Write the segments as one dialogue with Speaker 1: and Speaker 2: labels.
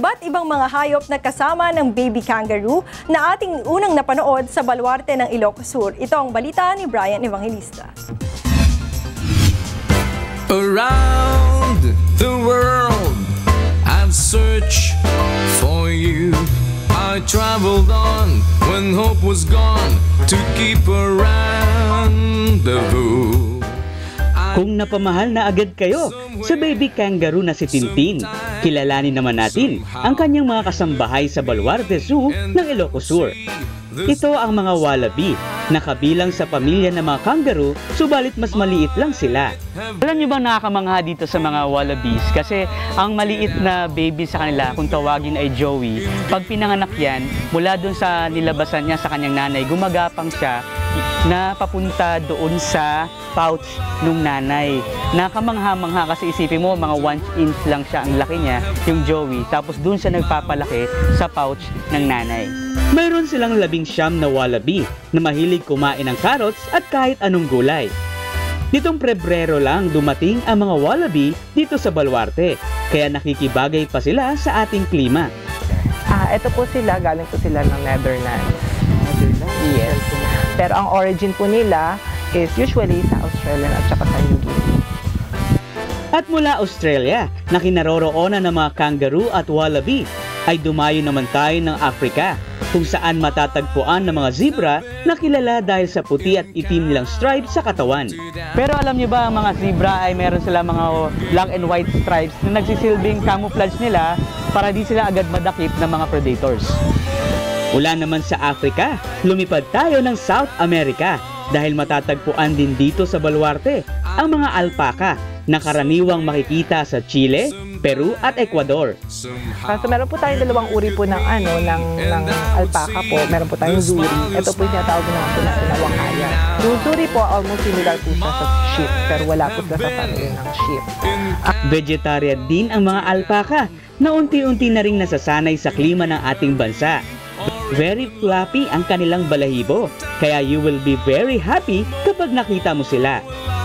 Speaker 1: iba't ibang mga hayop na kasama ng baby kangaroo na ating unang napanood sa baluarte ng Ilocos Sur. Ito ang balita ni Brian Evangelista.
Speaker 2: Around the world I've searched for you. I traveled on when hope was gone to keep a rendezvous.
Speaker 3: Kung napamahal na agad kayo sa baby kangaroo na si Tintin, kilalanin naman natin ang kanyang mga kasambahay sa Baluarte Zoo ng Ilocos Sur. Ito ang mga wallaby na kabilang sa pamilya ng mga kangaroo, subalit mas maliit lang sila. Alam niyo bang nakakamangha dito sa mga wallabies? Kasi ang maliit na baby sa kanila, kung tawagin ay Joey, pag pinanganak yan, mula dun sa nilabasan niya sa kanyang nanay, gumagapang siya na papunta doon sa pouch nung nanay. Nakamangha-mangha kasi isipin mo, mga 1 inch lang siya ang laki niya, yung Joey, tapos doon siya nagpapalaki sa pouch ng nanay. Mayroon silang 19 na wallaby na mahilig kumain ng carrots at kahit anong gulay. Nitong Pebrero lang dumating ang mga wallaby dito sa Baluarte, kaya nakikibagay pa sila sa ating klima.
Speaker 4: Ito po sila, galing po sila ng Netherlands. Yes. Pero ang origin po nila is usually sa Australia at saka sa New Guinea.
Speaker 3: At mula Australia, na kinaroroonan ng mga kangaroo at wallaby, ay dumayo naman tayo ng Africa, kung saan matatagpuan ng mga zebra na kilala dahil sa puti at itim nilang stripes sa katawan. Pero alam niyo ba, ang mga zebra ay meron sila mga black and white stripes na nagsisilbing camouflage nila para di sila agad madakip ng mga predators. Mula naman sa Africa, lumipad tayo ng South America dahil matatagpuan din dito sa Baluarte ang mga alpaca na karaniwang makikita sa Chile, Peru at Ecuador.
Speaker 4: So meron po tayong dalawang uri po ng alpaca po. Meron po tayong zuri. Ito po yung tinatawag naman po na pinawakaya. Yung zuri po, almost similar po siya sa sheep, pero wala po sila sa family ng sheep.
Speaker 3: Vegetarian din ang mga alpaca na unti-unti na ring nasasanay sa klima ng ating bansa. Very fluffy ang kanilang balahibo, kaya you will be very happy kapag nakita mo sila.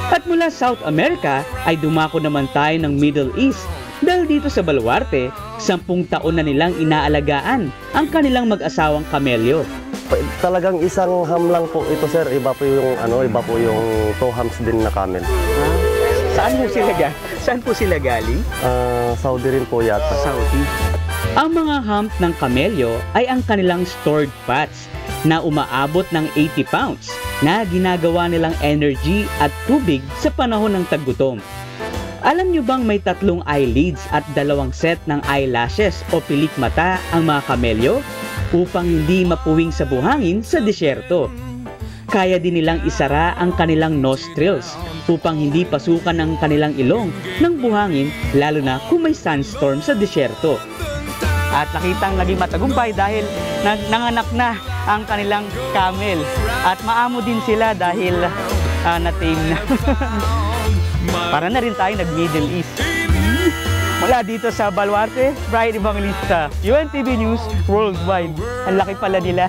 Speaker 3: At mula South America ay dumako naman tayo ng Middle East dahil dito sa Baluarte, 10 taon na nilang inaalagaan ang kanilang mag-asawang kamelyo.
Speaker 5: Talagang isang ham lang po ito, sir. Iba po yung 2 hams din na camel.
Speaker 3: Saan po sila galing?
Speaker 5: Saudi rin po yata.
Speaker 3: Saudi. Ang mga hump ng kamelyo ay ang kanilang stored fats na umaabot ng 80 pounds na ginagawa nilang energy at tubig sa panahon ng taggutom. Alam nyo bang may 3 eyelids at 2 set ng eyelashes o pilik mata ang mga kamelyo upang hindi mapuwing sa buhangin sa disyerto? Kaya din nilang isara ang kanilang nostrils upang hindi pasukan ang kanilang ilong ng buhangin, lalo na kung may sandstorm sa disyerto. At nakitang naging matagumpay dahil nanganak na ang kanilang camel. At maamo din sila dahil na-tame na. Para na rin tayo nag-Middle East. Mula dito sa Baluarte, Brian Evangelista, UNTV News Worldwide. Ang laki pala nila.